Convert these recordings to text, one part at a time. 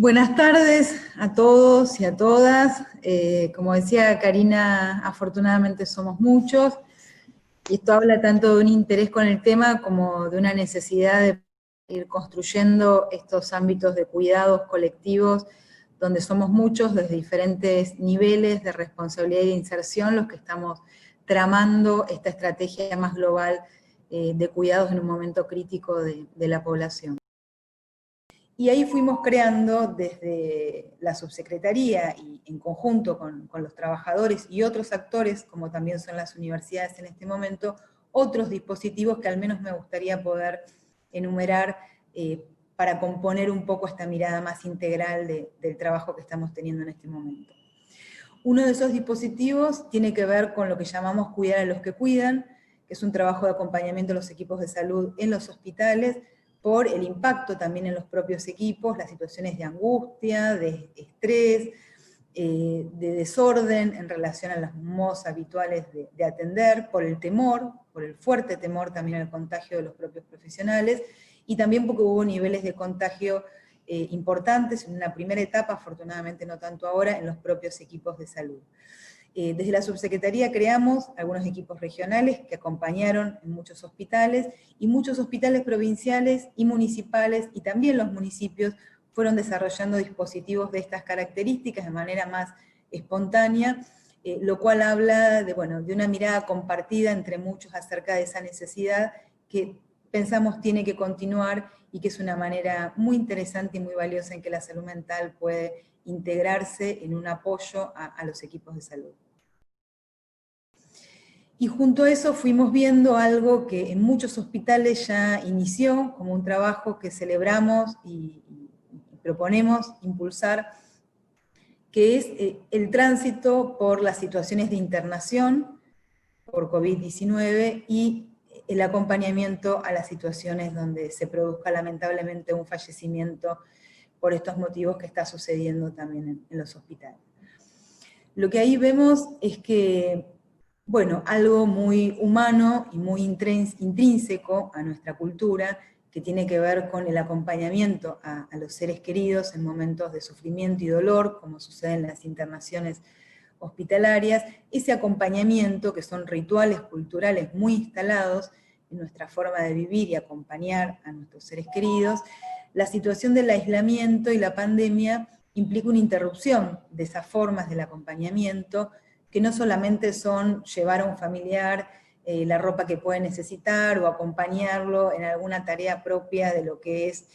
Buenas tardes a todos y a todas. Como decía Karina, afortunadamente somos muchos, y esto habla tanto de un interés con el tema como de una necesidad de ir construyendo estos ámbitos de cuidados colectivos, donde somos muchos desde diferentes niveles de responsabilidad y de inserción los que estamos tramando esta estrategia más global de cuidados en un momento crítico de la población. Y ahí fuimos creando desde la subsecretaría y en conjunto con los trabajadores y otros actores, como también son las universidades en este momento, otros dispositivos que al menos me gustaría poder enumerar para componer un poco esta mirada más integral del trabajo que estamos teniendo en este momento. Uno de esos dispositivos tiene que ver con lo que llamamos cuidar a los que cuidan, que es un trabajo de acompañamiento de los equipos de salud en los hospitales, por el impacto también en los propios equipos, las situaciones de angustia, de estrés, de desorden en relación a los modos habituales de atender, por el temor, por el fuerte temor también al contagio de los propios profesionales, y también porque hubo niveles de contagio importantes en una primera etapa, afortunadamente no tanto ahora, en los propios equipos de salud. Desde la subsecretaría creamos algunos equipos regionales que acompañaron en muchos hospitales, y muchos hospitales provinciales y municipales, y también los municipios, fueron desarrollando dispositivos de estas características de manera más espontánea, lo cual habla de una mirada compartida entre muchos acerca de esa necesidad que pensamos tiene que continuar, y que es una manera muy interesante y muy valiosa en que la salud mental puede integrarse en un apoyo a los equipos de salud. Y junto a eso fuimos viendo algo que en muchos hospitales ya inició, como un trabajo que celebramos y proponemos impulsar, que es el tránsito por las situaciones de internación por COVID-19 y el acompañamiento a las situaciones donde se produzca lamentablemente un fallecimiento por estos motivos que está sucediendo también en los hospitales. Lo que ahí vemos es que, algo muy humano y muy intrínseco a nuestra cultura, que tiene que ver con el acompañamiento a los seres queridos en momentos de sufrimiento y dolor, como sucede en las internaciones hospitalarias, ese acompañamiento, que son rituales culturales muy instalados en nuestra forma de vivir y acompañar a nuestros seres queridos. La situación del aislamiento y la pandemia implica una interrupción de esas formas del acompañamiento, que no solamente son llevar a un familiar la ropa que puede necesitar, o acompañarlo en alguna tarea propia de lo que es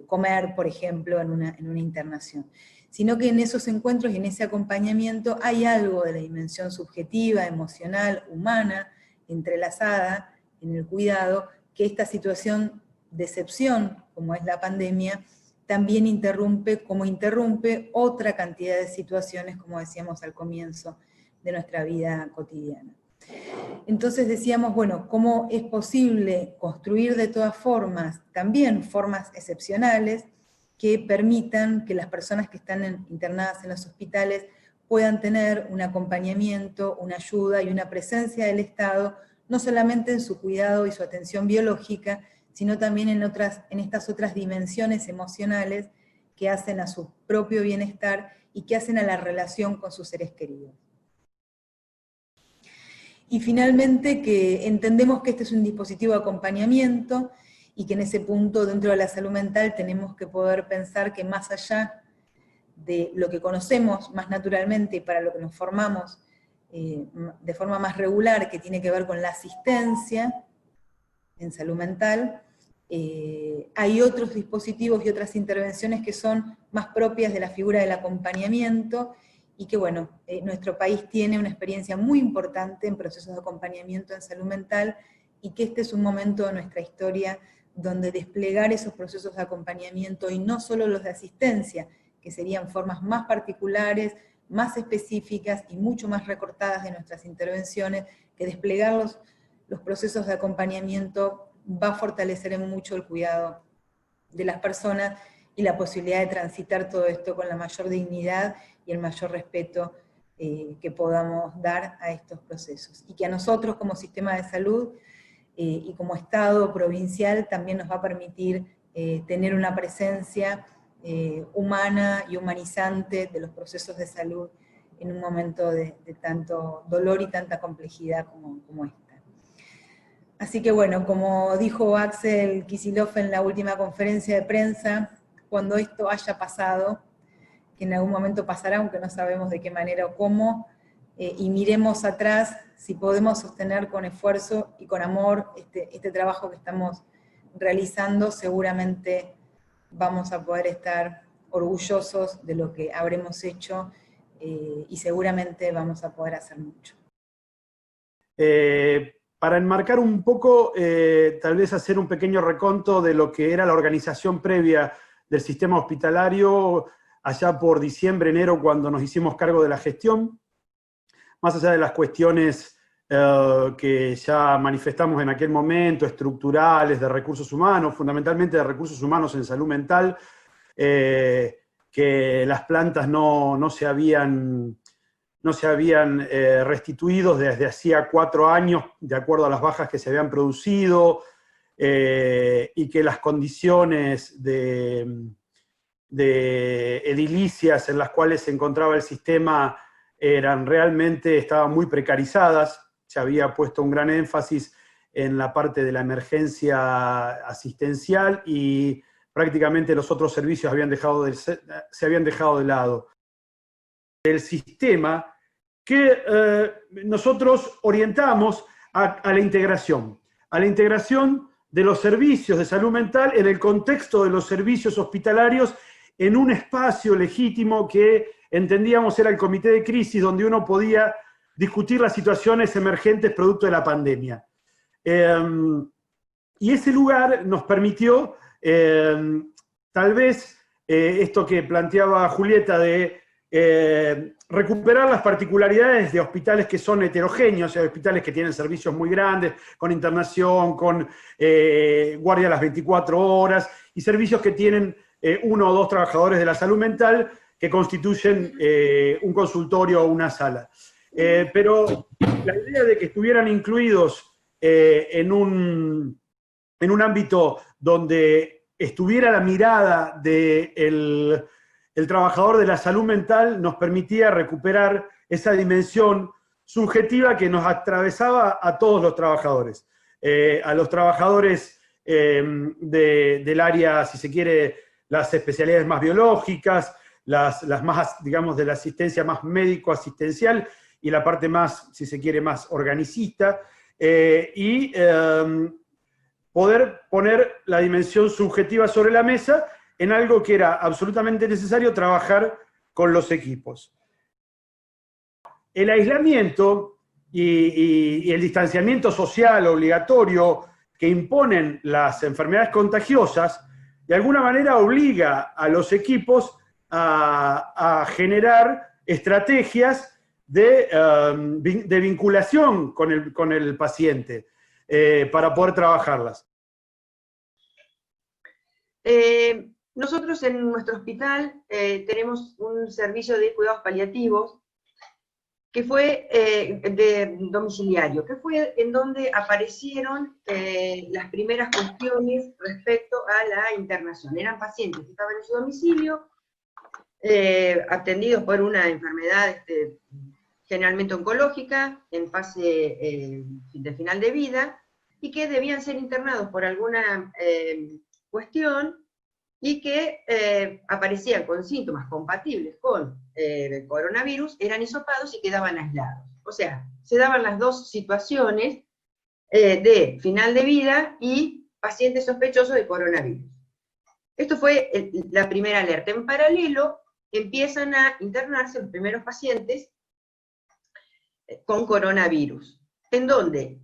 comer, por ejemplo, en una internación, sino que en esos encuentros y en ese acompañamiento hay algo de la dimensión subjetiva, emocional, humana, entrelazada en el cuidado, que esta situación de excepción, como es la pandemia, también interrumpe, como interrumpe otra cantidad de situaciones, como decíamos al comienzo, de nuestra vida cotidiana. Entonces decíamos, ¿cómo es posible construir de todas formas, también formas excepcionales, que permitan que las personas que están internadas en los hospitales puedan tener un acompañamiento, una ayuda y una presencia del Estado, no solamente en su cuidado y su atención biológica, sino también en estas otras dimensiones emocionales que hacen a su propio bienestar y que hacen a la relación con sus seres queridos? Y finalmente, que entendemos que este es un dispositivo de acompañamiento, y que en ese punto, dentro de la salud mental, tenemos que poder pensar que más allá de lo que conocemos más naturalmente y para lo que nos formamos de forma más regular, que tiene que ver con la asistencia en salud mental, hay otros dispositivos y otras intervenciones que son más propias de la figura del acompañamiento, y que nuestro país tiene una experiencia muy importante en procesos de acompañamiento en salud mental, y que este es un momento de nuestra historia donde desplegar esos procesos de acompañamiento, y no solo los de asistencia, que serían formas más particulares, más específicas y mucho más recortadas de nuestras intervenciones, que desplegar los procesos de acompañamiento va a fortalecer en mucho el cuidado de las personas y la posibilidad de transitar todo esto con la mayor dignidad y el mayor respeto que podamos dar a estos procesos. Y que a nosotros como sistema de salud y como Estado provincial también nos va a permitir tener una presencia humana y humanizante de los procesos de salud en un momento de tanto dolor y tanta complejidad como esta. Así que bueno, como dijo Axel Kicillof en la última conferencia de prensa, cuando esto haya pasado, que en algún momento pasará, aunque no sabemos de qué manera o cómo, y miremos atrás si podemos sostener con esfuerzo y con amor este trabajo que estamos realizando, seguramente vamos a poder estar orgullosos de lo que habremos hecho, y seguramente vamos a poder hacer mucho. Para enmarcar un poco, tal vez hacer un pequeño reconto de lo que era la organización previa del sistema hospitalario allá por diciembre, enero, cuando nos hicimos cargo de la gestión, más allá de las cuestiones que ya manifestamos en aquel momento, estructurales, de recursos humanos, fundamentalmente de recursos humanos en salud mental, que las plantas no se habían restituido desde hacía 4 años, de acuerdo a las bajas que se habían producido, y que las condiciones de edilicias en las cuales se encontraba el sistema estaban muy precarizadas. Se había puesto un gran énfasis en la parte de la emergencia asistencial y prácticamente los otros servicios se habían dejado de lado. El sistema que nosotros orientamos a la integración de los servicios de salud mental en el contexto de los servicios hospitalarios, en un espacio legítimo que entendíamos era el comité de crisis, donde uno podía discutir las situaciones emergentes producto de la pandemia. Y ese lugar nos permitió, tal vez, esto que planteaba Julieta de recuperar las particularidades de hospitales que son heterogéneos, o sea, hospitales que tienen servicios muy grandes, con internación, con guardia a las 24 horas, y servicios que tienen 1 o 2 trabajadores de la salud mental que constituyen un consultorio o una sala. Pero la idea de que estuvieran incluidos en un ámbito donde estuviera la mirada del trabajador de la salud mental nos permitía recuperar esa dimensión subjetiva que nos atravesaba a todos los trabajadores. A los trabajadores del área, si se quiere, las especialidades más biológicas, las más, digamos, de la asistencia más médico-asistencial y la parte más, si se quiere, más organicista, y poder poner la dimensión subjetiva sobre la mesa en algo que era absolutamente necesario trabajar con los equipos. El aislamiento y el distanciamiento social obligatorio que imponen las enfermedades contagiosas, de alguna manera obliga a los equipos a generar estrategias de vinculación con el paciente para poder trabajarlas. Nosotros en nuestro hospital tenemos un servicio de cuidados paliativos que fue de domiciliario, que fue en donde aparecieron las primeras cuestiones respecto a la internación. Eran pacientes que estaban en su domicilio, atendidos por una enfermedad generalmente oncológica, en fase de final de vida, y que debían ser internados por alguna cuestión, y que aparecían con síntomas compatibles con el coronavirus, eran hisopados y quedaban aislados. O sea, se daban las dos situaciones de final de vida y paciente sospechoso de coronavirus. Esto fue la primera alerta. En paralelo, empiezan a internarse los primeros pacientes con coronavirus, en donde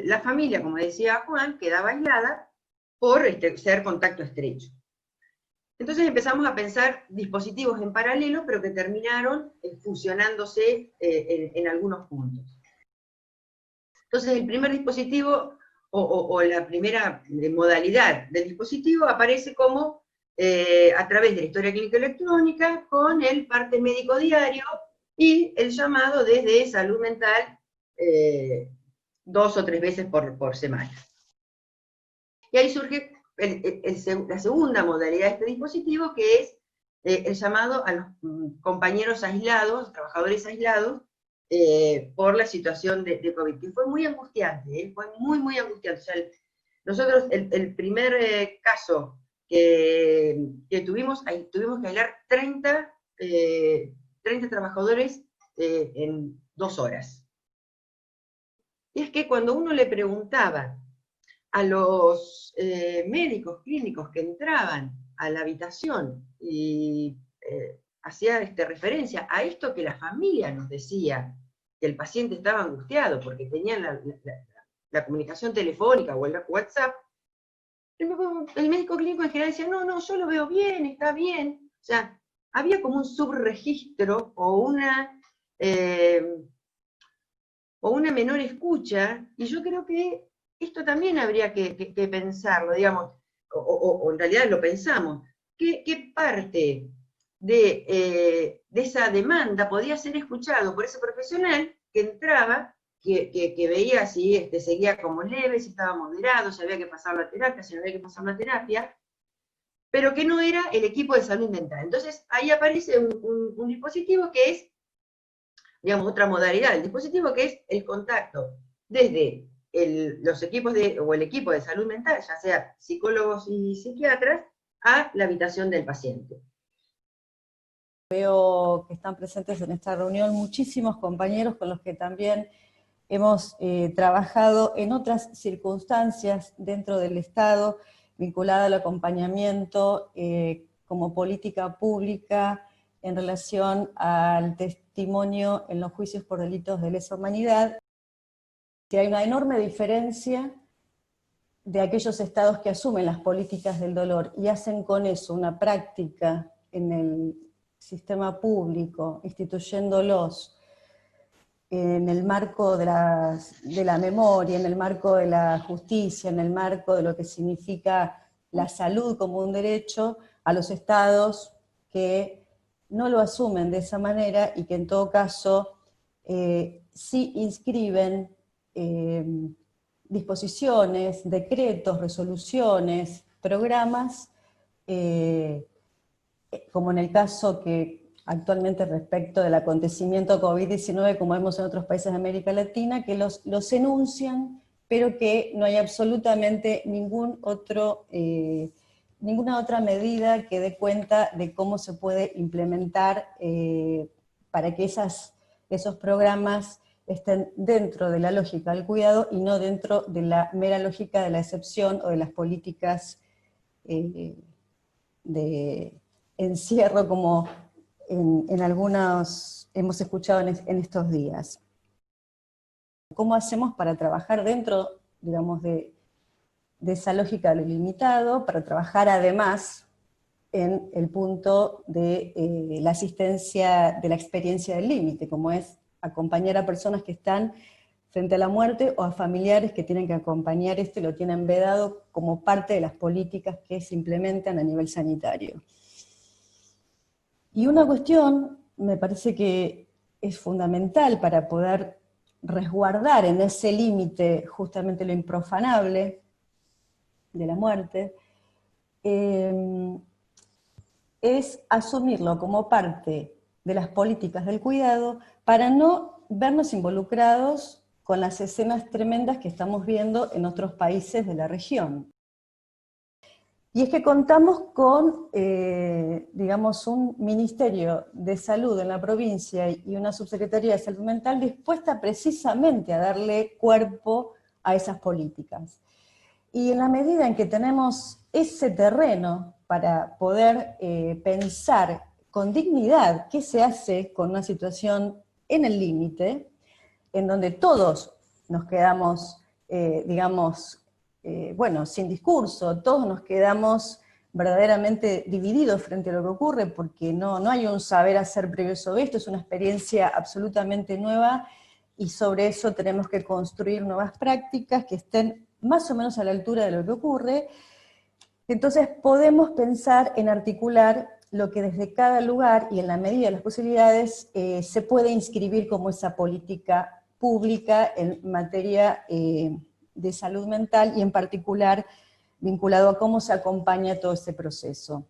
la familia, como decía Juan, quedaba aislada por ser contacto estrecho. Entonces empezamos a pensar dispositivos en paralelo, pero que terminaron fusionándose en algunos puntos. Entonces el primer dispositivo, o la primera modalidad del dispositivo, aparece como a través de la historia clínica electrónica, con el parte médico diario, y el llamado desde salud mental 2 o 3 veces por semana. Y ahí surge la segunda modalidad de este dispositivo, que es el llamado a los compañeros aislados, trabajadores aislados, por la situación de COVID, que fue muy angustiante, fue muy, muy angustiante. O sea, nosotros, el primer caso que tuvimos que aislar 30 trabajadores en 2 horas. Y es que cuando uno le preguntaba a los médicos clínicos que entraban a la habitación y hacía referencia a esto que la familia nos decía, que el paciente estaba angustiado porque tenían la comunicación telefónica o el WhatsApp, el médico clínico en general decía, no, yo lo veo bien, está bien. O sea, había como un subregistro o una menor escucha, y yo creo que esto también habría que pensarlo, digamos, o en realidad lo pensamos, ¿qué parte de esa demanda podía ser escuchado por ese profesional que entraba, que veía si seguía como leve, si estaba moderado, si había que pasar la terapia, si no había que pasar la terapia, pero que no era el equipo de salud mental? Entonces ahí aparece un dispositivo que es, digamos, otra modalidad del dispositivo, que es el contacto desde los equipos o el equipo de salud mental, ya sea psicólogos y psiquiatras, a la habitación del paciente. Veo que están presentes en esta reunión muchísimos compañeros con los que también hemos trabajado en otras circunstancias dentro del Estado, vinculada al acompañamiento como política pública en relación al testimonio en los juicios por delitos de lesa humanidad. Hay una enorme diferencia de aquellos estados que asumen las políticas del dolor y hacen con eso una práctica en el sistema público, instituyéndolos en el marco de la memoria, en el marco de la justicia, en el marco de lo que significa la salud como un derecho, a los estados que no lo asumen de esa manera y que en todo caso sí inscriben disposiciones, decretos, resoluciones, programas, como en el caso que actualmente respecto del acontecimiento COVID-19, como vemos en otros países de América Latina, que los enuncian, pero que no hay absolutamente ninguna otra medida que dé cuenta de cómo se puede implementar para que esos programas estén dentro de la lógica del cuidado y no dentro de la mera lógica de la excepción o de las políticas de encierro, como en algunos hemos escuchado en estos días. ¿Cómo hacemos para trabajar dentro, digamos, de esa lógica de lo ilimitado, para trabajar además en el punto de la asistencia de la experiencia del límite, como es acompañar a personas que están frente a la muerte o a familiares que tienen que acompañar esto y lo tienen vedado como parte de las políticas que se implementan a nivel sanitario? Y una cuestión, me parece que es fundamental para poder resguardar en ese límite justamente lo improfanable de la muerte, es asumirlo como parte de las políticas del cuidado para no vernos involucrados con las escenas tremendas que estamos viendo en otros países de la región. Y es que contamos con, digamos, un Ministerio de Salud en la provincia y una Subsecretaría de Salud Mental dispuesta precisamente a darle cuerpo a esas políticas. Y en la medida en que tenemos ese terreno para poder pensar con dignidad qué se hace con una situación en el límite, en donde todos nos quedamos, digamos, bueno, sin discurso, todos nos quedamos verdaderamente divididos frente a lo que ocurre, porque no hay un saber hacer previo sobre esto, es una experiencia absolutamente nueva, y sobre eso tenemos que construir nuevas prácticas que estén más o menos a la altura de lo que ocurre. Entonces podemos pensar en articular lo que desde cada lugar y en la medida de las posibilidades se puede inscribir como esa política pública en materia de salud mental y en particular vinculado a cómo se acompaña todo este proceso.